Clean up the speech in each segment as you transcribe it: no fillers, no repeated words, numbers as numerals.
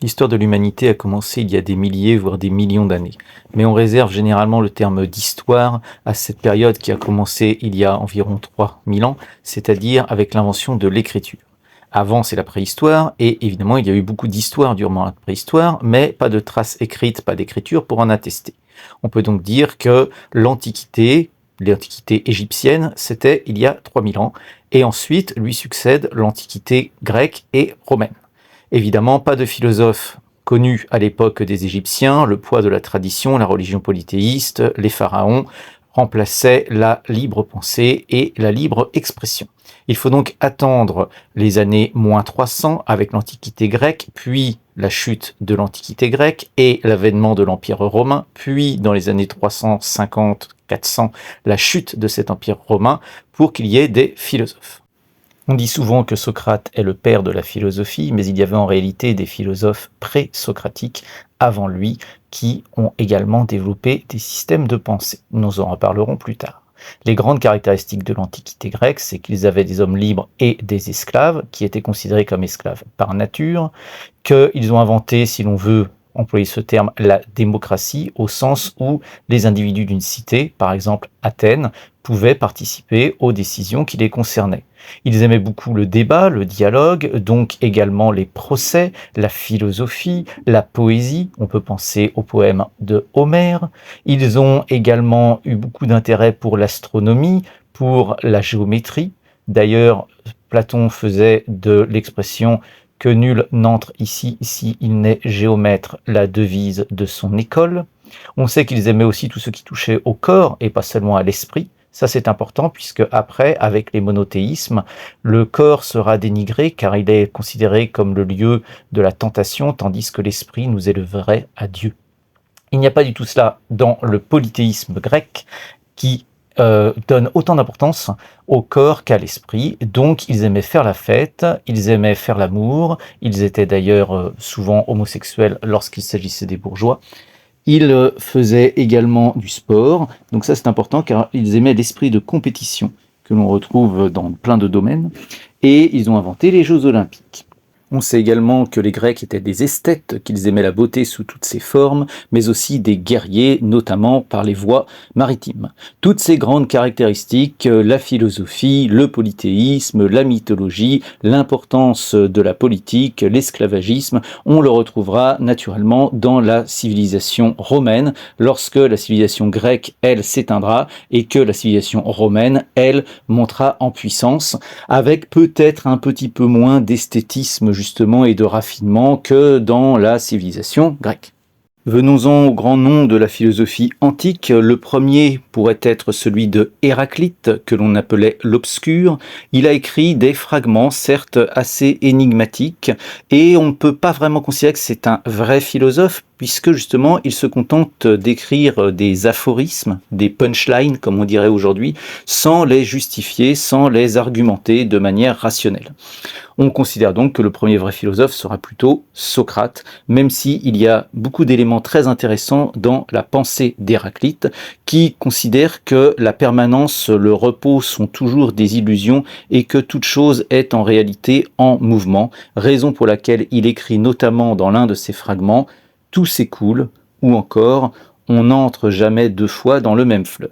L'histoire de l'humanité a commencé il y a des milliers, voire des millions d'années. Mais on réserve généralement le terme d'histoire à cette période qui a commencé il y a environ 3000 ans, c'est-à-dire avec l'invention de l'écriture. Avant, c'est la préhistoire, et évidemment, il y a eu beaucoup d'histoires durant la préhistoire, mais pas de traces écrites, pas d'écriture pour en attester. On peut donc dire que l'Antiquité égyptienne, c'était il y a 3000 ans, et ensuite lui succède l'Antiquité grecque et romaine. Évidemment, pas de philosophe connu à l'époque des Égyptiens, le poids de la tradition, la religion polythéiste, les pharaons remplaçaient la libre pensée et la libre expression. Il faut donc attendre les années moins 300 avec l'Antiquité grecque, puis la chute de l'Antiquité grecque et l'avènement de l'Empire romain, puis dans les années 350-400 la chute de cet Empire romain pour qu'il y ait des philosophes. On dit souvent que Socrate est le père de la philosophie, mais il y avait en réalité des philosophes pré-socratiques avant lui qui ont également développé des systèmes de pensée. Nous en reparlerons plus tard. Les grandes caractéristiques de l'Antiquité grecque, c'est qu'ils avaient des hommes libres et des esclaves, qui étaient considérés comme esclaves par nature, qu'ils ont inventé, si l'on veut employer ce terme, la démocratie, au sens où les individus d'une cité, par exemple Athènes, pouvaient participer aux décisions qui les concernaient. Ils aimaient beaucoup le débat, le dialogue, donc également les procès, la philosophie, la poésie. On peut penser aux poèmes de Homère. Ils ont également eu beaucoup d'intérêt pour l'astronomie, pour la géométrie. D'ailleurs, Platon faisait de l'expression « que nul n'entre ici, si il n'est géomètre » la devise de son école. On sait qu'ils aimaient aussi tout ce qui touchait au corps et pas seulement à l'esprit. Ça, c'est important puisque après, avec les monothéismes, le corps sera dénigré car il est considéré comme le lieu de la tentation, tandis que l'esprit nous élèverait à Dieu. Il n'y a pas du tout cela dans le polythéisme grec qui donne autant d'importance au corps qu'à l'esprit. Donc, ils aimaient faire la fête, ils aimaient faire l'amour, ils étaient d'ailleurs souvent homosexuels lorsqu'il s'agissait des bourgeois. Ils faisaient également du sport, donc ça c'est important car ils aimaient l'esprit de compétition que l'on retrouve dans plein de domaines, et ils ont inventé les Jeux Olympiques. On sait également que les Grecs étaient des esthètes, qu'ils aimaient la beauté sous toutes ses formes, mais aussi des guerriers, notamment par les voies maritimes. Toutes ces grandes caractéristiques, la philosophie, le polythéisme, la mythologie, l'importance de la politique, l'esclavagisme, on le retrouvera naturellement dans la civilisation romaine, lorsque la civilisation grecque, elle, s'éteindra, et que la civilisation romaine, elle, montera en puissance, avec peut-être un petit peu moins d'esthétisme justement et de raffinement que dans la civilisation grecque. Venons-en au grand nom de la philosophie antique. Le premier pourrait être celui de Héraclite, que l'on appelait l'Obscur. Il a écrit des fragments, certes assez énigmatiques, et on ne peut pas vraiment considérer que c'est un vrai philosophe, puisque justement il se contente d'écrire des aphorismes, des punchlines comme on dirait aujourd'hui, sans les justifier, sans les argumenter de manière rationnelle. On considère donc que le premier vrai philosophe sera plutôt Socrate, même s'il y a beaucoup d'éléments très intéressants dans la pensée d'Héraclite, qui considère que la permanence, le repos sont toujours des illusions et que toute chose est en réalité en mouvement, raison pour laquelle il écrit notamment dans l'un de ses fragments « Tout s'écoule » ou encore « On n'entre jamais deux fois dans le même fleuve ».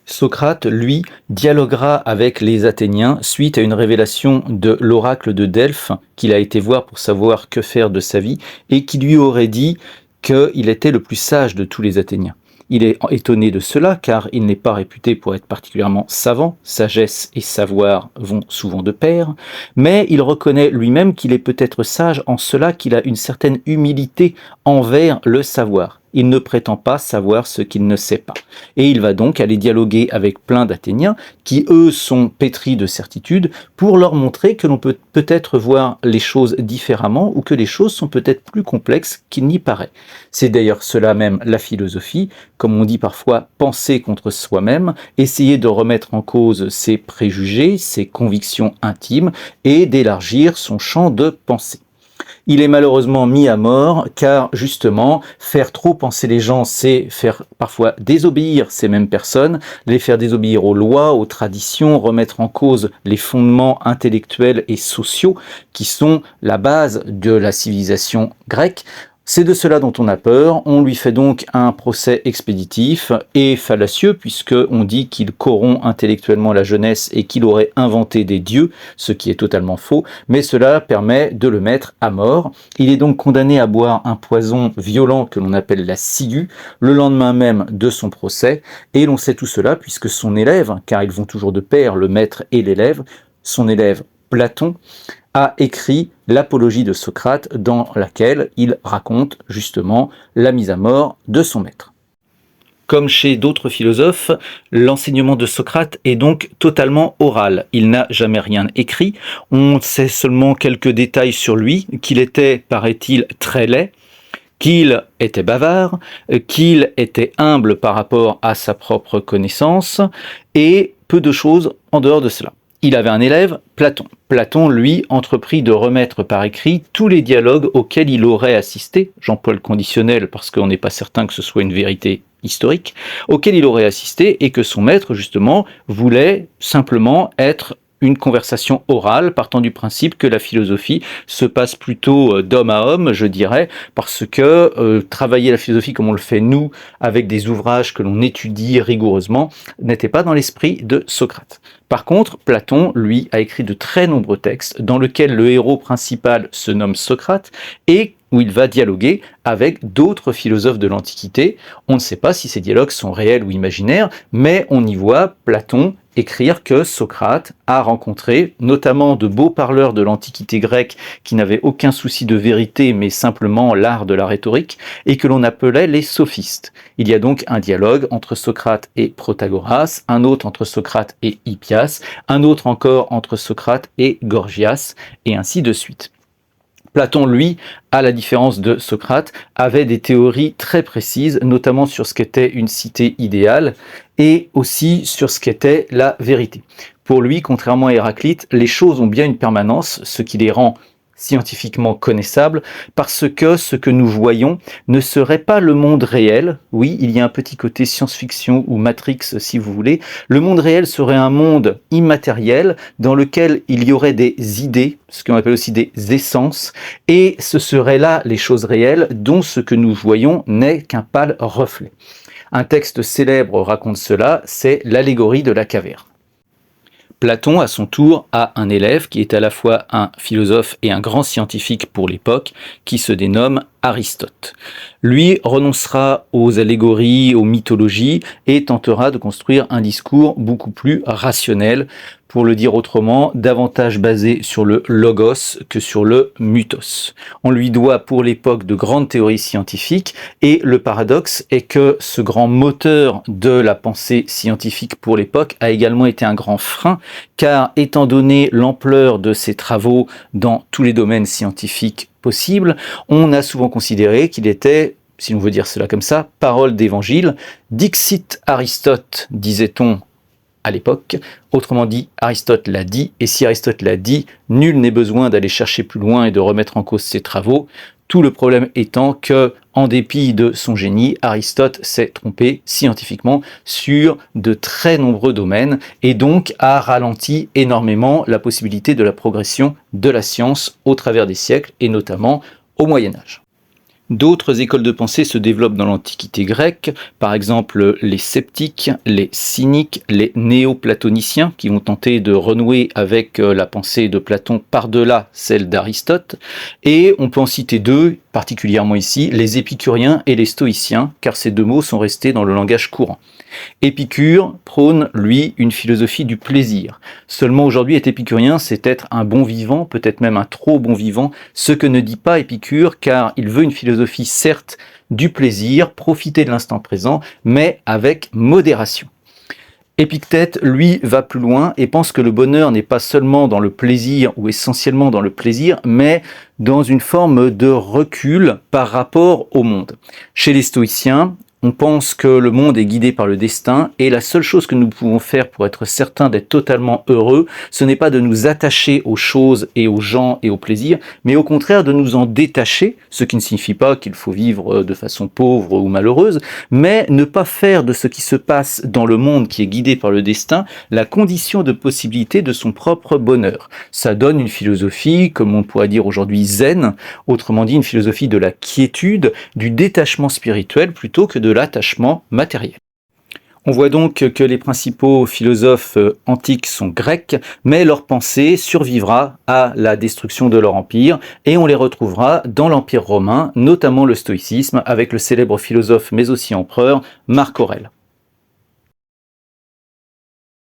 Socrate, lui, dialoguera avec les Athéniens suite à une révélation de l'oracle de Delphes qu'il a été voir pour savoir que faire de sa vie et qui lui aurait dit qu'il était le plus sage de tous les Athéniens. Il est étonné de cela car il n'est pas réputé pour être particulièrement savant, sagesse et savoir vont souvent de pair, mais il reconnaît lui-même qu'il est peut-être sage en cela qu'il a une certaine humilité envers le savoir. Il ne prétend pas savoir ce qu'il ne sait pas. Et il va donc aller dialoguer avec plein d'Athéniens qui, eux, sont pétris de certitude pour leur montrer que l'on peut peut-être voir les choses différemment ou que les choses sont peut-être plus complexes qu'il n'y paraît. C'est d'ailleurs cela même la philosophie, comme on dit parfois penser contre soi-même, essayer de remettre en cause ses préjugés, ses convictions intimes et d'élargir son champ de pensée. Il est malheureusement mis à mort car justement, faire trop penser les gens, c'est faire parfois désobéir ces mêmes personnes, les faire désobéir aux lois, aux traditions, remettre en cause les fondements intellectuels et sociaux qui sont la base de la civilisation grecque. C'est de cela dont on a peur, on lui fait donc un procès expéditif et fallacieux puisqu'on dit qu'il corrompt intellectuellement la jeunesse et qu'il aurait inventé des dieux, ce qui est totalement faux, mais cela permet de le mettre à mort. Il est donc condamné à boire un poison violent que l'on appelle la ciguë, le lendemain même de son procès, et l'on sait tout cela puisque son élève, car ils vont toujours de pair, le maître et l'élève, son élève Platon, a écrit l'Apologie de Socrate dans laquelle il raconte justement la mise à mort de son maître. Comme chez d'autres philosophes, l'enseignement de Socrate est donc totalement oral. Il n'a jamais rien écrit. On sait seulement quelques détails sur lui, qu'il était, paraît-il, très laid, qu'il était bavard, qu'il était humble par rapport à sa propre connaissance, et peu de choses en dehors de cela. Il avait un élève, Platon. Platon, lui, entreprit de remettre par écrit tous les dialogues auxquels il aurait assisté, j'emploie le conditionnel parce qu'on n'est pas certain que ce soit une vérité historique, auxquels il aurait assisté et que son maître, justement, voulait simplement être une conversation orale, partant du principe que la philosophie se passe plutôt d'homme à homme, je dirais, parce que travailler la philosophie comme on le fait nous, avec des ouvrages que l'on étudie rigoureusement, n'était pas dans l'esprit de Socrate. Par contre, Platon, lui, a écrit de très nombreux textes dans lesquels le héros principal se nomme Socrate et où il va dialoguer avec d'autres philosophes de l'Antiquité. On ne sait pas si ces dialogues sont réels ou imaginaires, mais on y voit Platon écrire que Socrate a rencontré notamment de beaux parleurs de l'Antiquité grecque qui n'avaient aucun souci de vérité mais simplement l'art de la rhétorique et que l'on appelait les sophistes. Il y a donc un dialogue entre Socrate et Protagoras, un autre entre Socrate et Hippias, un autre encore entre Socrate et Gorgias et ainsi de suite. Platon, lui, à la différence de Socrate, avait des théories très précises, notamment sur ce qu'était une cité idéale et aussi sur ce qu'était la vérité. Pour lui, contrairement à Héraclite, les choses ont bien une permanence, ce qui les rend scientifiquement connaissable, parce que ce que nous voyons ne serait pas le monde réel. Oui, il y a un petit côté science-fiction ou Matrix si vous voulez. Le monde réel serait un monde immatériel dans lequel il y aurait des idées, ce qu'on appelle aussi des essences, et ce seraient là les choses réelles dont ce que nous voyons n'est qu'un pâle reflet. Un texte célèbre raconte cela, c'est l'allégorie de la caverne. Platon, à son tour, a un élève qui est à la fois un philosophe et un grand scientifique pour l'époque, qui se dénomme Aristote. Lui renoncera aux allégories, aux mythologies, et tentera de construire un discours beaucoup plus rationnel, pour le dire autrement, davantage basé sur le logos que sur le mythos. On lui doit pour l'époque de grandes théories scientifiques, et le paradoxe est que ce grand moteur de la pensée scientifique pour l'époque a également été un grand frein, car étant donné l'ampleur de ses travaux dans tous les domaines scientifiques possibles, on a souvent considéré qu'il était, si l'on veut dire cela comme ça, parole d'évangile. Dixit Aristote, disait-on à l'époque, autrement dit, Aristote l'a dit, et si Aristote l'a dit, nul n'est besoin d'aller chercher plus loin et de remettre en cause ses travaux. Tout le problème étant que, en dépit de son génie, Aristote s'est trompé scientifiquement sur de très nombreux domaines et donc a ralenti énormément la possibilité de la progression de la science au travers des siècles et notamment au Moyen-Âge. D'autres écoles de pensée se développent dans l'Antiquité grecque, par exemple les sceptiques, les cyniques, les néo-platoniciens qui vont tenter de renouer avec la pensée de Platon par-delà celle d'Aristote, et on peut en citer deux, particulièrement ici, les épicuriens et les stoïciens, car ces deux mots sont restés dans le langage courant. Épicure prône, lui, une philosophie du plaisir. Seulement aujourd'hui, être épicurien, c'est être un bon vivant, peut-être même un trop bon vivant, ce que ne dit pas Épicure, car il veut une philosophie, certes, du plaisir, profiter de l'instant présent, mais avec modération. Épictète, lui, va plus loin et pense que le bonheur n'est pas seulement dans le plaisir ou essentiellement dans le plaisir, mais dans une forme de recul par rapport au monde. Chez les stoïciens, On pense que le monde est guidé par le destin et la seule chose que nous pouvons faire pour être certains d'être totalement heureux, ce n'est pas de nous attacher aux choses et aux gens et aux plaisirs, mais au contraire de nous en détacher, ce qui ne signifie pas qu'il faut vivre de façon pauvre ou malheureuse, mais ne pas faire de ce qui se passe dans le monde qui est guidé par le destin la condition de possibilité de son propre bonheur. Ça donne une philosophie, comme on pourrait dire aujourd'hui zen, autrement dit une philosophie de la quiétude, du détachement spirituel plutôt que de l'attachement matériel. On voit donc que les principaux philosophes antiques sont grecs, mais leur pensée survivra à la destruction de leur empire, et on les retrouvera dans l'Empire romain, notamment le stoïcisme, avec le célèbre philosophe mais aussi empereur Marc Aurèle.